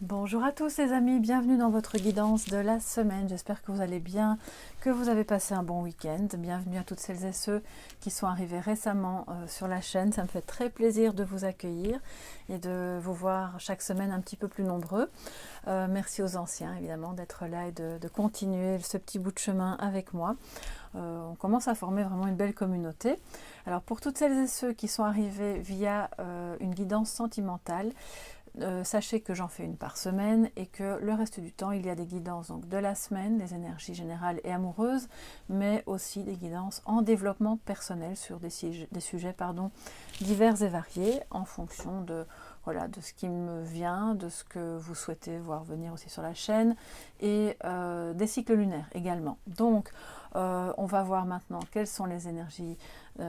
Bonjour à tous les amis, bienvenue dans votre guidance de la semaine. J'espère que vous allez bien, que vous avez passé un bon week-end. Bienvenue à toutes celles et ceux qui sont arrivés récemment sur la chaîne. Ça me fait très plaisir de vous accueillir et de vous voir chaque semaine un petit peu plus nombreux. Merci aux anciens évidemment d'être là et de continuer ce petit bout de chemin avec moi. On commence à former vraiment une belle communauté. Alors pour toutes celles et ceux qui sont arrivés via une guidance sentimentale, sachez que j'en fais une par semaine et que le reste du temps, il y a des guidances donc, de la semaine, des énergies générales et amoureuses, mais aussi des guidances en développement personnel sur des sujets divers et variés en fonction de ce qui me vient, de ce que vous souhaitez voir venir aussi sur la chaîne et des cycles lunaires également. Donc, on va voir maintenant quelles sont les énergies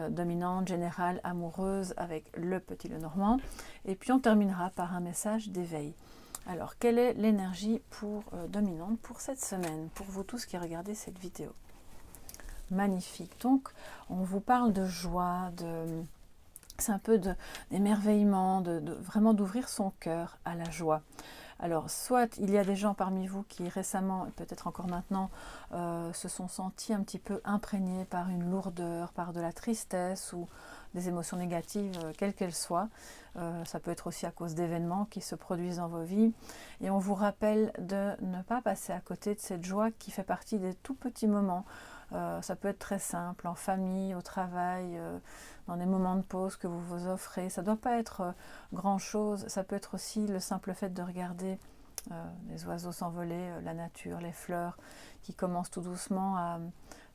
dominantes, générales, amoureuses avec le petit Lenormand. Et puis on terminera par un message d'éveil. Alors, quelle est l'énergie dominante pour cette semaine, pour vous tous qui regardez cette vidéo? Magnifique. Donc, on vous parle de joie, c'est un peu d'émerveillement, vraiment d'ouvrir son cœur à la joie. Alors, soit il y a des gens parmi vous qui récemment, et peut-être encore maintenant, se sont sentis un petit peu imprégnés par une lourdeur, par de la tristesse ou des émotions négatives, quelles qu'elles soient. Ça peut être aussi à cause d'événements qui se produisent dans vos vies. Et on vous rappelle de ne pas passer à côté de cette joie qui fait partie des tout petits moments. Ça peut être très simple, en famille, au travail, dans des moments de pause que vous vous offrez. Ça ne doit pas être grand-chose. Ça peut être aussi le simple fait de regarder les oiseaux s'envoler, la nature, les fleurs qui commencent tout doucement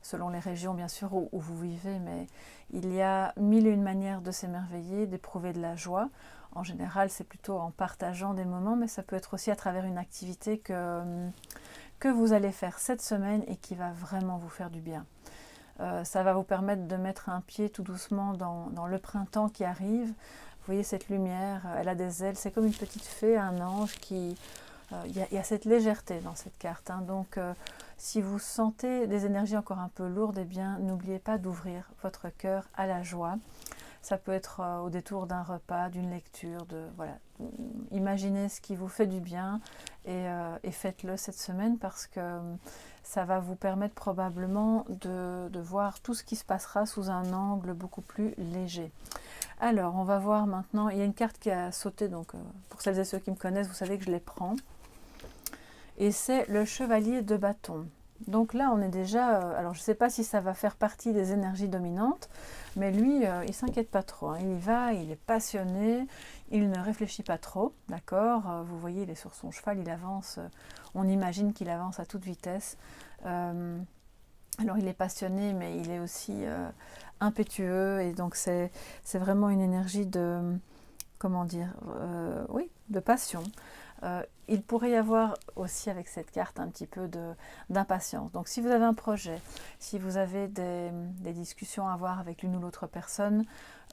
selon les régions bien sûr où vous vivez, mais il y a mille et une manières de s'émerveiller, d'éprouver de la joie. En général, c'est plutôt en partageant des moments, mais ça peut être aussi à travers une activité que vous allez faire cette semaine et qui va vraiment vous faire du bien. Ça va vous permettre de mettre un pied tout doucement dans le printemps qui arrive. Vous voyez cette lumière, elle a des ailes, c'est comme une petite fée, un ange qui... Il y a cette légèreté dans cette carte. Donc, si vous sentez des énergies encore un peu lourdes, eh bien, n'oubliez pas d'ouvrir votre cœur à la joie. Ça peut être au détour d'un repas, d'une lecture, imaginez ce qui vous fait du bien et faites-le cette semaine parce que ça va vous permettre probablement de voir tout ce qui se passera sous un angle beaucoup plus léger. Alors, on va voir maintenant, il y a une carte qui a sauté, donc pour celles et ceux qui me connaissent, vous savez que je les prends. Et c'est le chevalier de bâton. Donc là, on est déjà... alors, je ne sais pas si ça va faire partie des énergies dominantes, mais lui, il ne s'inquiète pas trop. Il y va, il est passionné, il ne réfléchit pas trop, d'accord. Vous voyez, il est sur son cheval, il avance. On imagine qu'il avance à toute vitesse. Alors, il est passionné, mais il est aussi impétueux. Et donc, c'est vraiment une énergie de... comment dire, oui, de passion. Il pourrait y avoir aussi avec cette carte un petit peu d'impatience. Donc si vous avez un projet, si vous avez des discussions à avoir avec l'une ou l'autre personne,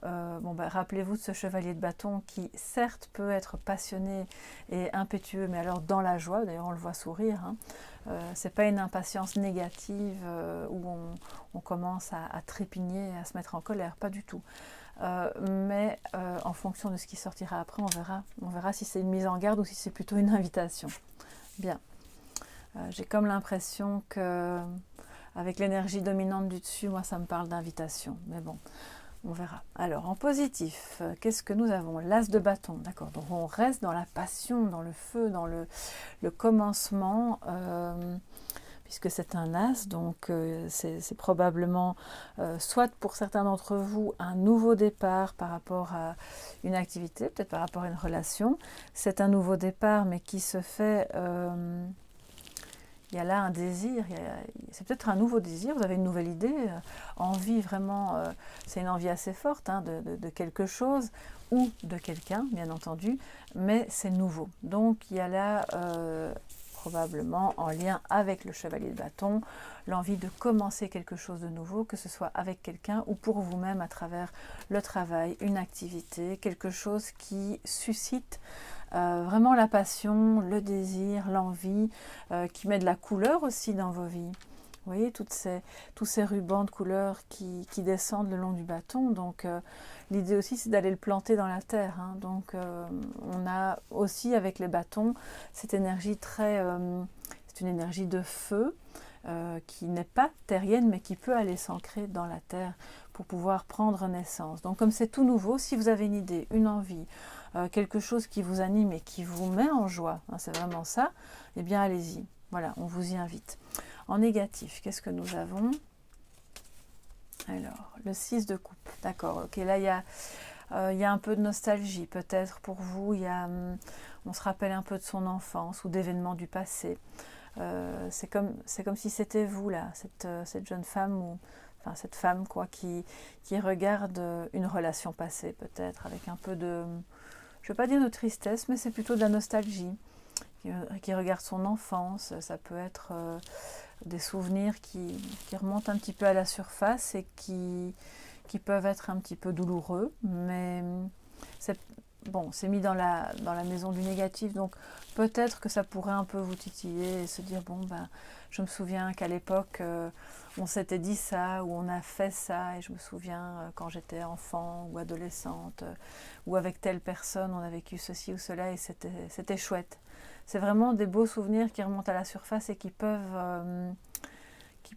rappelez-vous de ce chevalier de bâton qui certes peut être passionné et impétueux, mais alors dans la joie, d'ailleurs on le voit sourire. C'est pas une impatience négative où on commence à trépigner, à se mettre en colère, pas du tout. Mais en fonction de ce qui sortira après, on verra si c'est une mise en garde ou si c'est plutôt une invitation. Bien. J'ai comme l'impression que avec l'énergie dominante du dessus, moi ça me parle d'invitation. Mais bon, on verra. Alors en positif, qu'est-ce que nous avons? L'as de bâton, d'accord. Donc on reste dans la passion, dans le feu, dans le commencement. Puisque c'est un as, donc c'est probablement, soit pour certains d'entre vous, un nouveau départ par rapport à une activité, peut-être par rapport à une relation. C'est un nouveau départ, mais qui se fait... il y a là un désir, c'est peut-être un nouveau désir, vous avez une nouvelle idée, envie vraiment, c'est une envie assez forte de quelque chose, ou de quelqu'un, bien entendu, mais c'est nouveau. Donc il y a là... probablement en lien avec le chevalier de bâton, l'envie de commencer quelque chose de nouveau, que ce soit avec quelqu'un ou pour vous-même à travers le travail, une activité, quelque chose qui suscite vraiment la passion, le désir, l'envie, qui met de la couleur aussi dans vos vies. Vous voyez tous ces rubans de couleurs qui descendent le long du bâton. Donc l'idée aussi c'est d'aller le planter dans la terre. Hein. Donc on a aussi avec les bâtons cette énergie c'est une énergie de feu qui n'est pas terrienne mais qui peut aller s'ancrer dans la terre pour pouvoir prendre naissance. Donc comme c'est tout nouveau, si vous avez une idée, une envie, quelque chose qui vous anime et qui vous met en joie, hein, c'est vraiment ça, eh bien allez-y. Voilà, on vous y invite. En négatif, qu'est-ce que nous avons? Alors, le 6 de coupe. D'accord, ok, là il y a un peu de nostalgie peut-être pour vous. On se rappelle un peu de son enfance ou d'événements du passé. C'est comme si c'était vous là, cette jeune femme ou enfin cette femme quoi qui regarde une relation passée peut-être avec un peu de, je ne vais pas dire de tristesse, mais c'est plutôt de la nostalgie. Qui regarde son enfance, ça peut être des souvenirs qui remontent un petit peu à la surface et qui peuvent être un petit peu douloureux, mais c'est bon, c'est mis dans la maison du négatif, donc peut-être que ça pourrait un peu vous titiller et se dire bon ben je me souviens qu'à l'époque on s'était dit ça ou on a fait ça et je me souviens quand j'étais enfant ou adolescente ou avec telle personne on a vécu ceci ou cela et c'était chouette. C'est vraiment des beaux souvenirs qui remontent à la surface et qui peuvent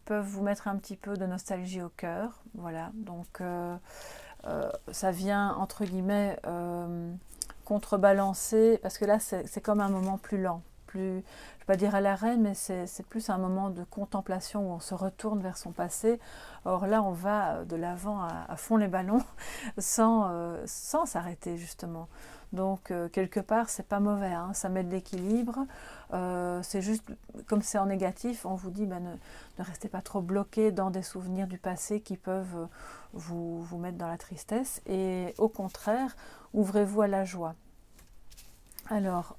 vous mettre un petit peu de nostalgie au cœur. Voilà, donc ça vient entre guillemets contrebalancer, parce que là c'est comme un moment plus lent, plus, je ne vais pas dire à l'arrêt, mais c'est plus un moment de contemplation où on se retourne vers son passé. Or là on va de l'avant à fond les ballons sans s'arrêter justement. Donc quelque part c'est pas mauvais, hein, ça met de l'équilibre, c'est juste comme c'est en négatif, on vous dit ben, ne restez pas trop bloqué dans des souvenirs du passé qui peuvent vous mettre dans la tristesse et au contraire ouvrez-vous à la joie. Alors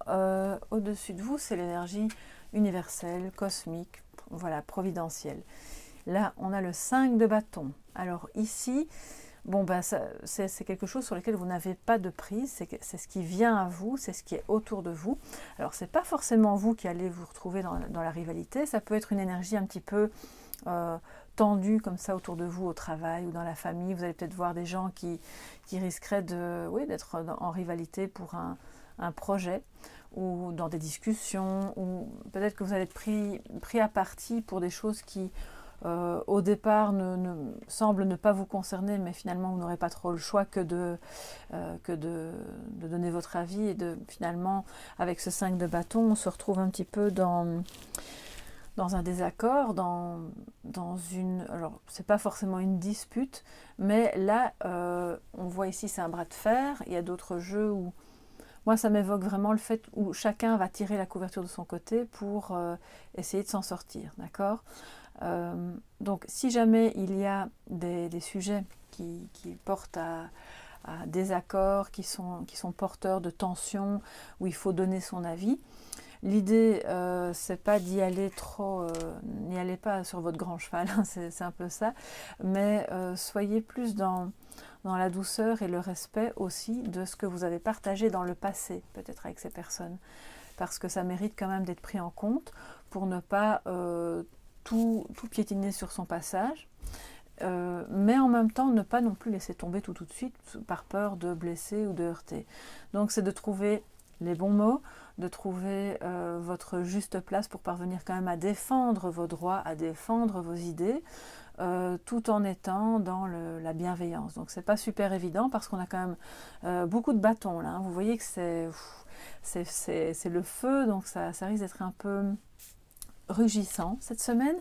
au-dessus de vous c'est l'énergie universelle, cosmique, voilà, providentielle. Là on a le 5 de bâton. Alors ici bon, ben c'est quelque chose sur lequel vous n'avez pas de prise, c'est ce qui vient à vous, c'est ce qui est autour de vous. Alors, c'est pas forcément vous qui allez vous retrouver dans la rivalité, ça peut être une énergie un petit peu tendue comme ça autour de vous au travail ou dans la famille. Vous allez peut-être voir des gens qui risqueraient d'être en rivalité pour un projet ou dans des discussions, ou peut-être que vous allez être pris à partie pour des choses qui au départ semble ne pas vous concerner, mais finalement vous n'aurez pas trop le choix que de donner votre avis et finalement avec ce 5 de bâton on se retrouve un petit peu dans un désaccord, dans une, alors c'est pas forcément une dispute, mais là on voit ici c'est un bras de fer. Il y a d'autres jeux où moi ça m'évoque vraiment le fait où chacun va tirer la couverture de son côté pour essayer de s'en sortir, d'accord. Donc si jamais il y a des sujets qui portent à désaccord, qui sont porteurs de tensions, où il faut donner son avis, l'idée c'est pas d'y aller trop, n'y allez pas sur votre grand cheval, hein, c'est un peu ça, mais soyez plus dans la douceur et le respect aussi de ce que vous avez partagé dans le passé, peut-être avec ces personnes, parce que ça mérite quand même d'être pris en compte pour ne pas tout piétiner sur son passage, mais en même temps ne pas non plus laisser tomber tout de suite par peur de blesser ou de heurter. Donc c'est de trouver les bons mots, de trouver votre juste place pour parvenir quand même à défendre vos droits, à défendre vos idées, tout en étant dans la bienveillance. Donc c'est pas super évident parce qu'on a quand même beaucoup de bâtons là, hein. Vous voyez que c'est le feu, donc ça risque d'être un peu rugissant cette semaine,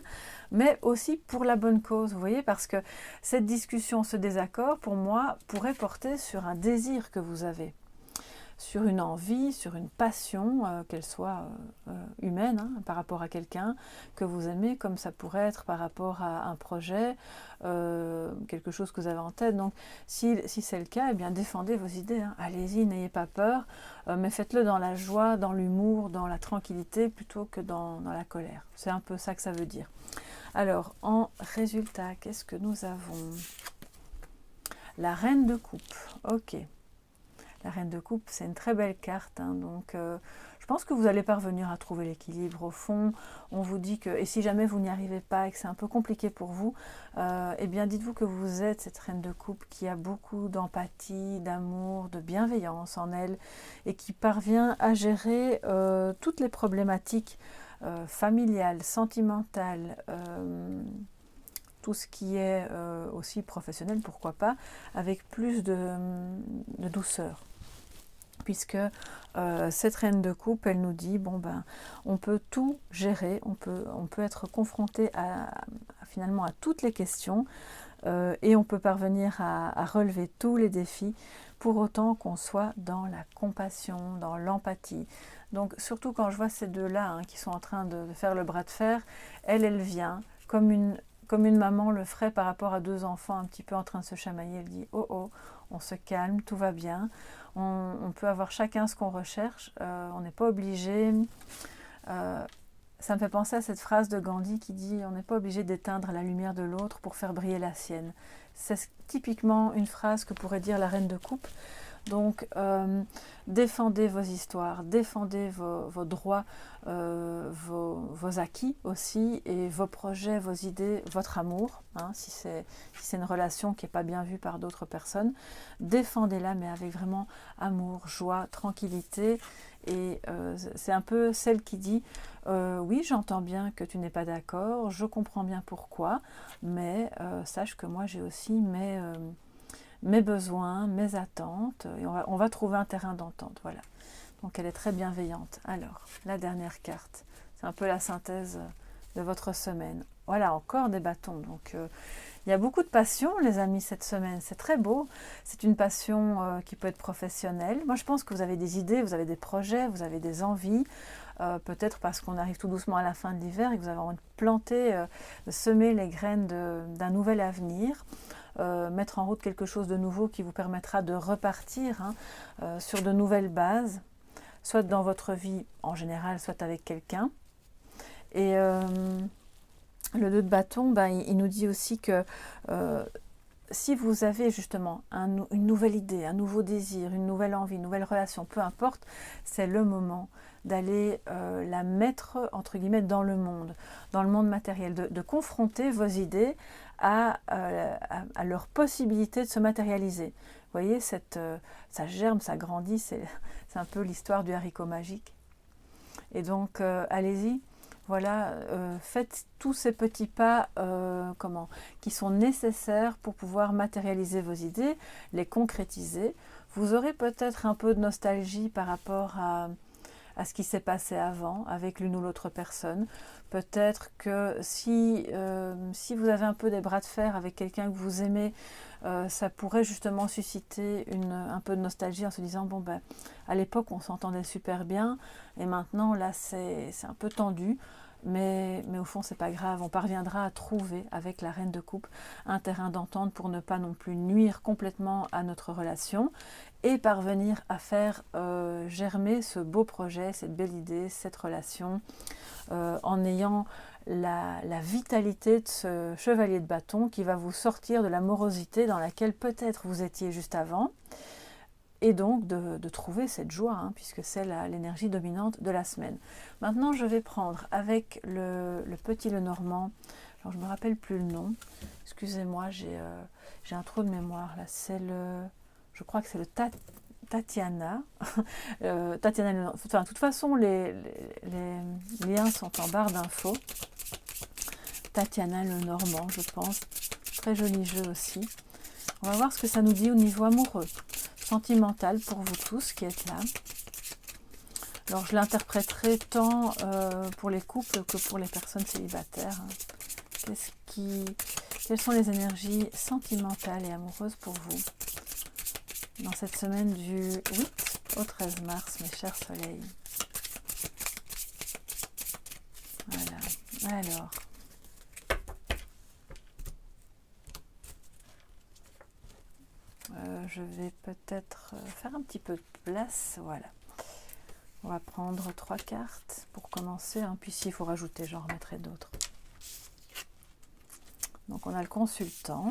mais aussi pour la bonne cause, vous voyez, parce que cette discussion, ce désaccord, pour moi, pourrait porter sur un désir que vous avez, sur une envie, sur une passion, qu'elle soit humaine, hein, par rapport à quelqu'un que vous aimez, comme ça pourrait être par rapport à un projet, quelque chose que vous avez en tête. Donc si c'est le cas, eh bien défendez vos idées, hein. Allez-y, n'ayez pas peur, mais faites-le dans la joie, dans l'humour, dans la tranquillité, plutôt que dans la colère. C'est un peu ça que ça veut dire. Alors, en résultat, qu'est-ce que nous avons? La reine de coupe, ok. La reine de coupe, c'est une très belle carte, hein, donc je pense que vous allez parvenir à trouver l'équilibre. Au fond, on vous dit que, et si jamais vous n'y arrivez pas et que c'est un peu compliqué pour vous, eh bien dites-vous que vous êtes cette reine de coupe qui a beaucoup d'empathie, d'amour, de bienveillance en elle et qui parvient à gérer toutes les problématiques familiales, sentimentales, tout ce qui est aussi professionnel, pourquoi pas, avec plus de douceur. Puisque cette reine de coupe, elle nous dit, bon ben, on peut tout gérer, on peut être confronté finalement à toutes les questions et on peut parvenir à relever tous les défis pour autant qu'on soit dans la compassion, dans l'empathie. Donc surtout quand je vois ces deux-là qui sont en train de faire le bras de fer, elle vient comme une maman le ferait par rapport à deux enfants un petit peu en train de se chamailler. Elle dit, oh oh, on se calme, tout va bien. On peut avoir chacun ce qu'on recherche, on n'est pas obligé. Ça me fait penser à cette phrase de Gandhi qui dit « On n'est pas obligé d'éteindre la lumière de l'autre pour faire briller la sienne ». C'est typiquement une phrase que pourrait dire la reine de coupe. Donc, défendez vos histoires, défendez vos droits, vos acquis aussi, et vos projets, vos idées, votre amour, si c'est une relation qui n'est pas bien vue par d'autres personnes. Défendez-la, mais avec vraiment amour, joie, tranquillité. Et c'est un peu celle qui dit oui, j'entends bien que tu n'es pas d'accord, je comprends bien pourquoi, mais sache que moi j'ai aussi mes besoins, mes attentes, et on va trouver un terrain d'entente. Voilà. Donc elle est très bienveillante. Alors, la dernière carte, c'est un peu la synthèse de votre semaine. Voilà, encore des bâtons. Donc il y a beaucoup de passion, les amis, cette semaine. C'est très beau. C'est une passion qui peut être professionnelle. Moi, je pense que vous avez des idées, vous avez des projets, vous avez des envies. Peut-être parce qu'on arrive tout doucement à la fin de l'hiver et que vous avez envie de planter, de semer les graines d'un nouvel avenir. Mettre en route quelque chose de nouveau qui vous permettra de repartir sur de nouvelles bases, soit dans votre vie en général, soit avec quelqu'un. Et le 2 de bâton, il nous dit aussi que si vous avez justement une nouvelle idée, un nouveau désir, une nouvelle envie, une nouvelle relation, peu importe, c'est le moment d'aller la mettre, entre guillemets, dans le monde matériel, de confronter vos idées à leur possibilité de se matérialiser. Vous voyez, ça germe, ça grandit, c'est un peu l'histoire du haricot magique. Et donc, allez-y, voilà, faites tous ces petits pas qui sont nécessaires pour pouvoir matérialiser vos idées, les concrétiser. Vous aurez peut-être un peu de nostalgie par rapport à ce qui s'est passé avant avec l'une ou l'autre personne. Peut-être que si vous avez un peu des bras de fer avec quelqu'un que vous aimez, ça pourrait justement susciter un peu de nostalgie en se disant bon ben à l'époque on s'entendait super bien et maintenant là c'est un peu tendu. Mais au fond, c'est pas grave, on parviendra à trouver avec la reine de coupe un terrain d'entente pour ne pas non plus nuire complètement à notre relation et parvenir à faire germer ce beau projet, cette belle idée, cette relation en ayant la vitalité de ce chevalier de bâton qui va vous sortir de la morosité dans laquelle peut-être vous étiez juste avant. Et donc de trouver cette joie, puisque c'est l'énergie dominante de la semaine. Maintenant, je vais prendre avec le petit Lenormand, alors je ne me rappelle plus le nom, excusez-moi, j'ai un trou de mémoire là, je crois que c'est le Tatiana. Tatiana, enfin, de toute façon, les liens sont en barre d'infos. Tatiana Lenormand, je pense, très joli jeu aussi. On va voir ce que ça nous dit au niveau amoureux. Sentimental pour vous tous qui êtes là. Alors je l'interpréterai tant pour les couples que pour les personnes célibataires. Quelles sont les énergies sentimentales et amoureuses pour vous dans cette semaine du 8 au 13 mars, mes chers soleils? Voilà. Alors. Je vais peut-être faire un petit peu de place, voilà. On va prendre 3 cartes pour commencer, puis s'il faut rajouter, j'en remettrai d'autres. Donc on a le consultant,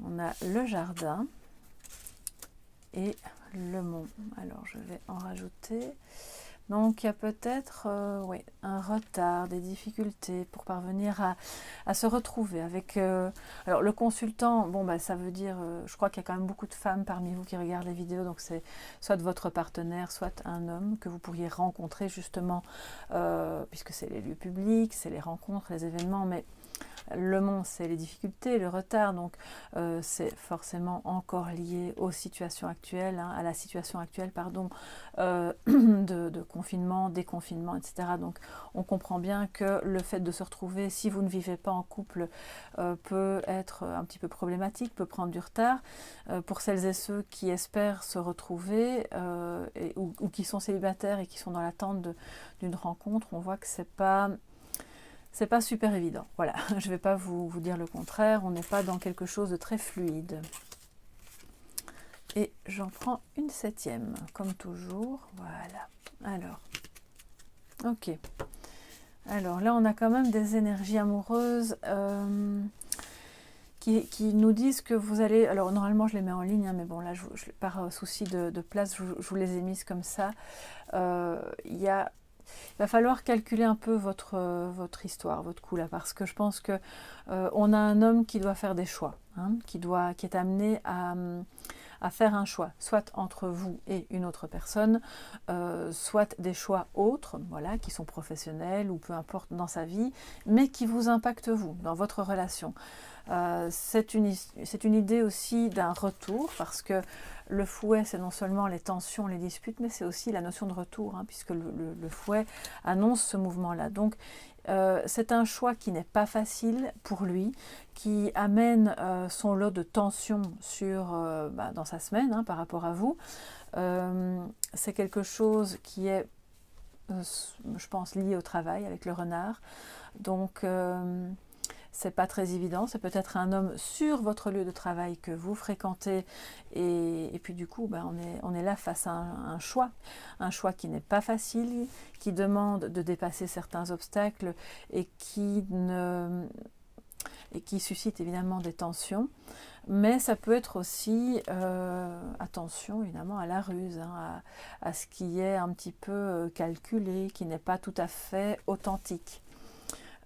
on a le jardin et le mont. Alors je vais en rajouter. Donc il y a peut-être oui, un retard, des difficultés pour parvenir à se retrouver avec... alors le consultant, bon bah ça veut dire, je crois qu'il y a quand même beaucoup de femmes parmi vous qui regardent les vidéos, donc c'est soit votre partenaire, soit un homme que vous pourriez rencontrer justement, puisque c'est les lieux publics, c'est les rencontres, les événements, mais... Le mont, c'est les difficultés, le retard, donc c'est forcément encore lié aux situations actuelles, hein, à la situation actuelle, pardon, de confinement, déconfinement, etc. Donc on comprend bien que le fait de se retrouver, si vous ne vivez pas en couple, peut être un petit peu problématique, peut prendre du retard. Pour celles et ceux qui espèrent se retrouver ou qui sont célibataires et qui sont dans l'attente d'une rencontre, on voit que c'est pas super évident. Voilà, je ne vais pas vous dire le contraire, on n'est pas dans quelque chose de très fluide. Et j'en prends une 7e, comme toujours. Voilà. Alors, ok. Alors là, on a quand même des énergies amoureuses qui nous disent que vous allez... Alors normalement, je les mets en ligne, hein, mais bon, là, par souci de place, je vous les ai mises comme ça. Il va falloir calculer un peu votre histoire, votre coup là, parce que je pense que on a un homme qui doit faire des choix, hein, qui est amené à faire un choix, soit entre vous et une autre personne, soit des choix autres, voilà, qui sont professionnels ou peu importe dans sa vie, mais qui vous impactent vous, dans votre relation. C'est une idée aussi d'un retour, parce que le fouet, c'est non seulement les tensions, les disputes, mais c'est aussi la notion de retour, hein, puisque le fouet annonce ce mouvement-là. Donc, c'est un choix qui n'est pas facile pour lui, qui amène son lot de tensions dans sa semaine, hein, par rapport à vous. C'est quelque chose qui est, je pense, lié au travail avec le renard. Donc, c'est pas très évident, c'est peut-être un homme sur votre lieu de travail que vous fréquentez et puis du coup on est là face à un choix qui n'est pas facile, qui demande de dépasser certains obstacles et qui suscite évidemment des tensions, mais ça peut être aussi, attention évidemment à la ruse, hein, à ce qui est un petit peu calculé, qui n'est pas tout à fait authentique.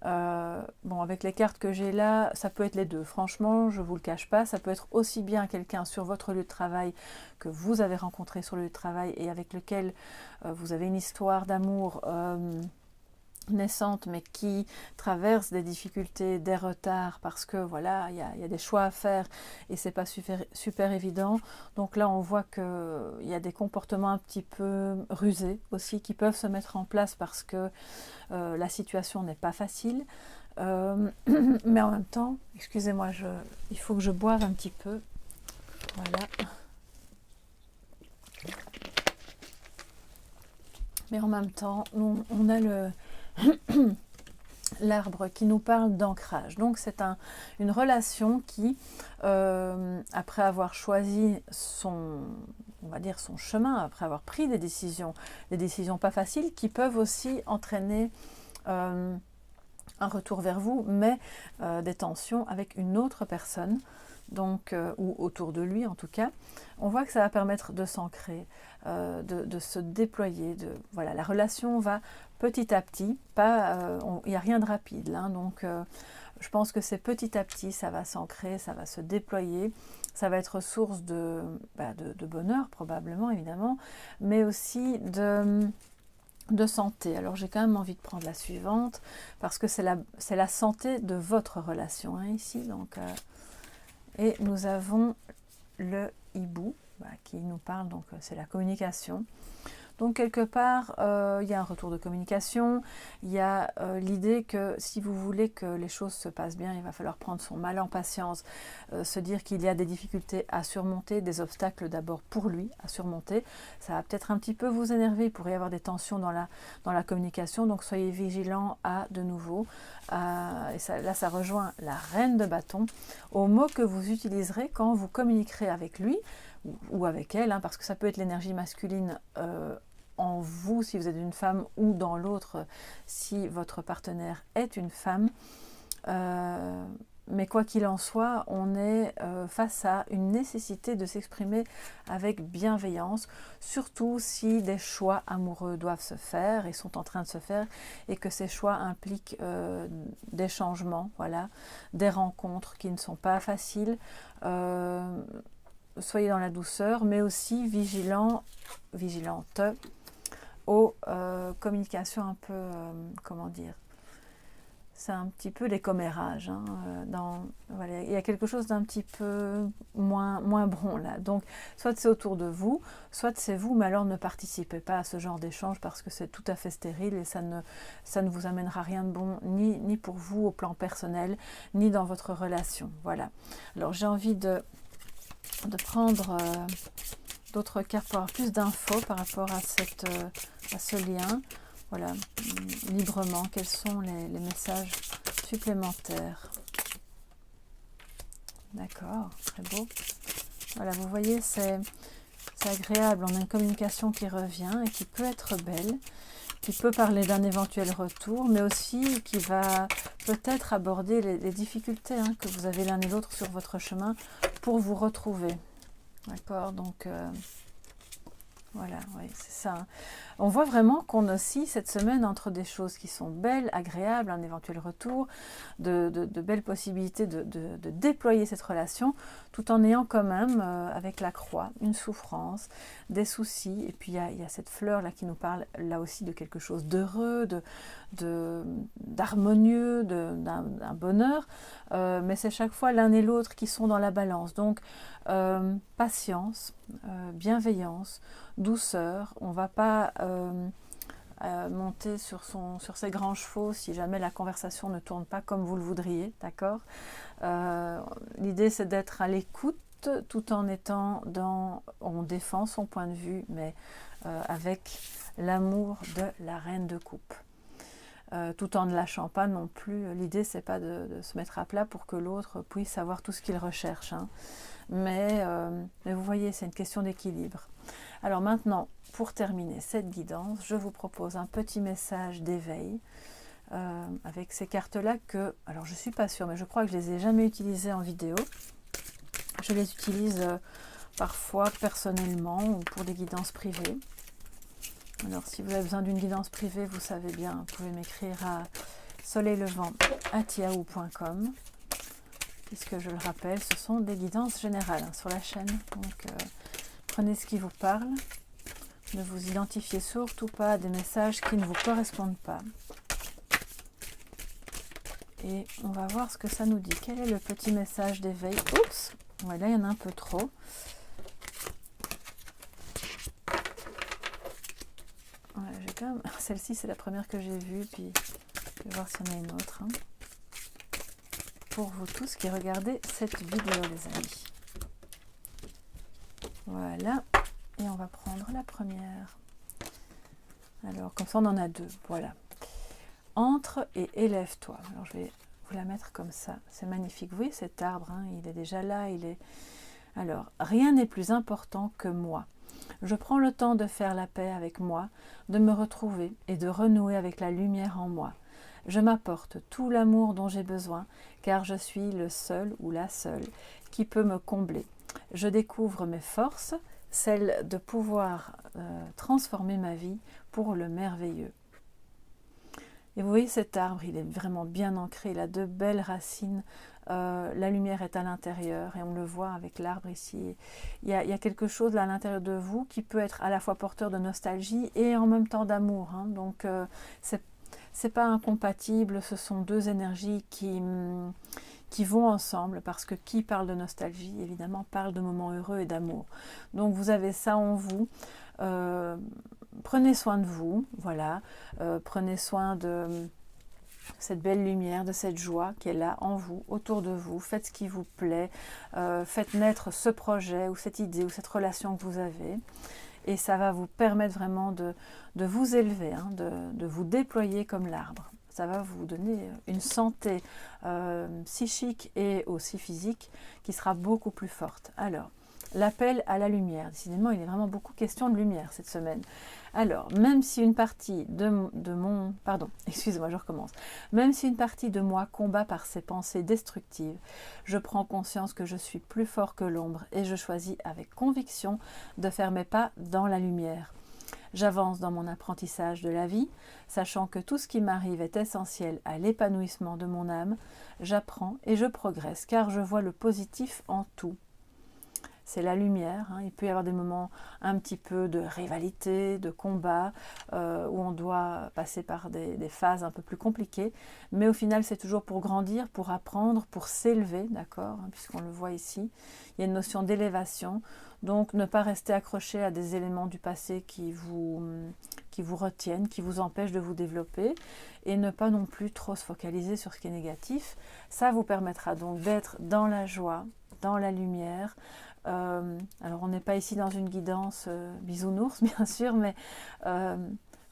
Bon, avec les cartes que j'ai là, ça peut être les deux. Franchement, je ne vous le cache pas, ça peut être aussi bien quelqu'un sur votre lieu de travail que vous avez rencontré sur le lieu de travail et avec lequel vous avez une histoire d'amour naissante, mais qui traverse des difficultés, des retards, parce que voilà, il y a des choix à faire et c'est pas super évident. Donc là, on voit que il y a des comportements un petit peu rusés aussi qui peuvent se mettre en place parce que la situation n'est pas facile. Mais en même temps, excusez-moi, il faut que je boive un petit peu. Voilà. Mais en même temps, on a l'arbre qui nous parle d'ancrage. Donc c'est une relation qui, après avoir choisi on va dire son chemin, après avoir pris des décisions pas faciles, qui peuvent aussi entraîner un retour vers vous, mais des tensions avec une autre personne, donc, ou autour de lui en tout cas. On voit que ça va permettre de s'ancrer, de se déployer. Voilà, la relation va petit à petit, il n'y a rien de rapide là, donc je pense que c'est petit à petit, ça va s'ancrer, ça va se déployer, ça va être source de bonheur probablement évidemment, mais aussi de santé. Alors j'ai quand même envie de prendre la suivante, parce que c'est la santé de votre relation, hein, ici, donc... Et nous avons le hibou qui nous parle, donc c'est la communication. Donc quelque part, il y a un retour de communication, il y a l'idée que si vous voulez que les choses se passent bien, il va falloir prendre son mal en patience, se dire qu'il y a des difficultés à surmonter, des obstacles d'abord pour lui à surmonter. Ça va peut-être un petit peu vous énerver, il pourrait y avoir des tensions dans la communication, donc soyez vigilants de nouveau. Et là, ça rejoint la reine de bâton, aux mots que vous utiliserez quand vous communiquerez avec lui ou avec elle, hein, parce que ça peut être l'énergie masculine en vous si vous êtes une femme, ou dans l'autre si votre partenaire est une femme. mais quoi qu'il en soit, on est face à une nécessité de s'exprimer avec bienveillance, surtout si des choix amoureux doivent se faire et sont en train de se faire, et que ces choix impliquent des changements, voilà, des rencontres qui ne sont pas faciles. Soyez dans la douceur, mais aussi vigilante aux communications un peu, comment dire, c'est un petit peu des commérages. Hein, voilà, il y a quelque chose d'un petit peu moins bon là. Donc, soit c'est autour de vous, soit c'est vous, mais alors ne participez pas à ce genre d'échange parce que c'est tout à fait stérile et ça ne vous amènera rien de bon, ni pour vous au plan personnel, ni dans votre relation. Voilà. Alors, j'ai envie de prendre d'autres cartes pour avoir plus d'infos par rapport à ce lien. Voilà, librement, quels sont les messages supplémentaires. D'accord, très beau. Voilà, vous voyez, c'est agréable. On a une communication qui revient et qui peut être belle, qui peut parler d'un éventuel retour, mais aussi qui va peut-être aborder les difficultés que vous avez l'un et l'autre sur votre chemin pour vous retrouver. D'accord, donc voilà, oui, c'est ça. On voit vraiment qu'on oscille cette semaine entre des choses qui sont belles, agréables, un éventuel retour, de belles possibilités de déployer cette relation, tout en ayant quand même, avec la croix, une souffrance, des soucis. Et puis il y a cette fleur là qui nous parle là aussi de quelque chose d'heureux, d'harmonieux, d'un bonheur. Mais c'est chaque fois l'un et l'autre qui sont dans la balance. Donc patience, bienveillance, douceur. On ne va pas monter sur ses grands chevaux si jamais la conversation ne tourne pas comme vous le voudriez, d'accord. L'idée c'est d'être à l'écoute tout en étant on défend son point de vue, mais avec l'amour de la reine de coupe. Tout en ne lâchant pas non plus. L'idée c'est pas de se mettre à plat pour que l'autre puisse avoir tout ce qu'il recherche, hein. Mais vous voyez, c'est une question d'équilibre. Alors maintenant, pour terminer cette guidance, je vous propose un petit message d'éveil avec ces cartes-là que, alors je ne suis pas sûre, mais je crois que je ne les ai jamais utilisées en vidéo. Je les utilise parfois personnellement ou pour des guidances privées. Alors si vous avez besoin d'une guidance privée, vous savez bien, vous pouvez m'écrire à soleillevent@yahoo.com. Puisque je le rappelle, ce sont des guidances générales sur la chaîne. Donc prenez ce qui vous parle. Ne vous identifiez surtout pas à des messages qui ne vous correspondent pas. Et on va voir ce que ça nous dit. Quel est le petit message d'éveil? Oups, voilà, il y en a un peu trop. Voilà, j'ai quand même... Celle-ci, c'est la première que j'ai vue, puis je vais voir s'il y en a une autre. Hein. Pour vous tous qui regardez cette vidéo, les amis. Voilà, et on va prendre la première. Alors, comme ça, on en a deux. Voilà. Entre et élève-toi. Alors, je vais vous la mettre comme ça. C'est magnifique. Vous voyez cet arbre, hein, il est déjà là. Alors, rien n'est plus important que moi. Je prends le temps de faire la paix avec moi, de me retrouver et de renouer avec la lumière en moi. Je m'apporte tout l'amour dont j'ai besoin, car je suis le seul ou la seule qui peut me combler. Je découvre mes forces, celles de pouvoir transformer ma vie pour le merveilleux. Et vous voyez cet arbre, il est vraiment bien ancré, il a de belles racines, la lumière est à l'intérieur et on le voit avec l'arbre ici. Il y a quelque chose là à l'intérieur de vous qui peut être à la fois porteur de nostalgie et en même temps d'amour. Hein. Donc c'est pas incompatible, ce sont deux énergies qui vont ensemble, parce que qui parle de nostalgie, évidemment, parle de moments heureux et d'amour. Donc vous avez ça en vous. Prenez soin de vous, voilà. Prenez soin de cette belle lumière, de cette joie qui est là en vous, autour de vous. Faites ce qui vous plaît. Faites naître ce projet ou cette idée ou cette relation que vous avez. Et ça va vous permettre vraiment de vous élever, hein, de vous déployer comme l'arbre. Ça va vous donner une santé psychique et aussi physique qui sera beaucoup plus forte. Alors, l'appel à la lumière. Décidément, il est vraiment beaucoup question de lumière cette semaine. Alors, même si une partie Même si une partie de moi combat par ses pensées destructives, je prends conscience que je suis plus fort que l'ombre et je choisis avec conviction de faire mes pas dans la lumière. J'avance dans mon apprentissage de la vie, sachant que tout ce qui m'arrive est essentiel à l'épanouissement de mon âme. J'apprends et je progresse, car je vois le positif en tout. C'est la lumière, hein. Il peut y avoir des moments un petit peu de rivalité, de combat, où on doit passer par des phases un peu plus compliquées, mais au final c'est toujours pour grandir, pour apprendre, pour s'élever, d'accord, hein, puisqu'on le voit ici. Il y a une notion d'élévation, donc ne pas rester accroché à des éléments du passé qui vous retiennent, qui vous empêchent de vous développer, et ne pas non plus trop se focaliser sur ce qui est négatif. Ça vous permettra donc d'être dans la joie, dans la lumière. Alors on n'est pas ici dans une guidance bisounours bien sûr, mais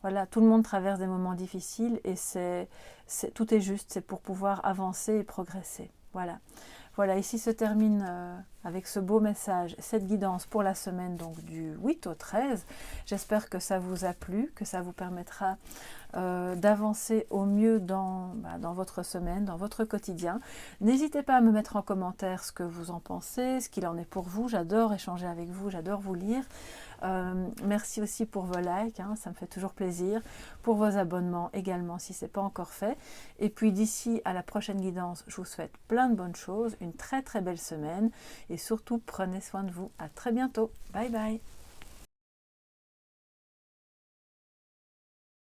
voilà, tout le monde traverse des moments difficiles et tout est juste, c'est pour pouvoir avancer et progresser. Voilà. Voilà, ici se termine avec ce beau message, cette guidance pour la semaine donc du 8 au 13. J'espère que ça vous a plu, que ça vous permettra d'avancer au mieux dans votre semaine, dans votre quotidien. N'hésitez pas à me mettre en commentaire ce que vous en pensez, ce qu'il en est pour vous. J'adore échanger avec vous, j'adore vous lire. Merci aussi pour vos likes, hein, ça me fait toujours plaisir. Pour vos abonnements également si ce n'est pas encore fait. Et puis d'ici à la prochaine guidance, je vous souhaite plein de bonnes choses, une très très belle semaine et surtout prenez soin de vous. À très bientôt. Bye bye.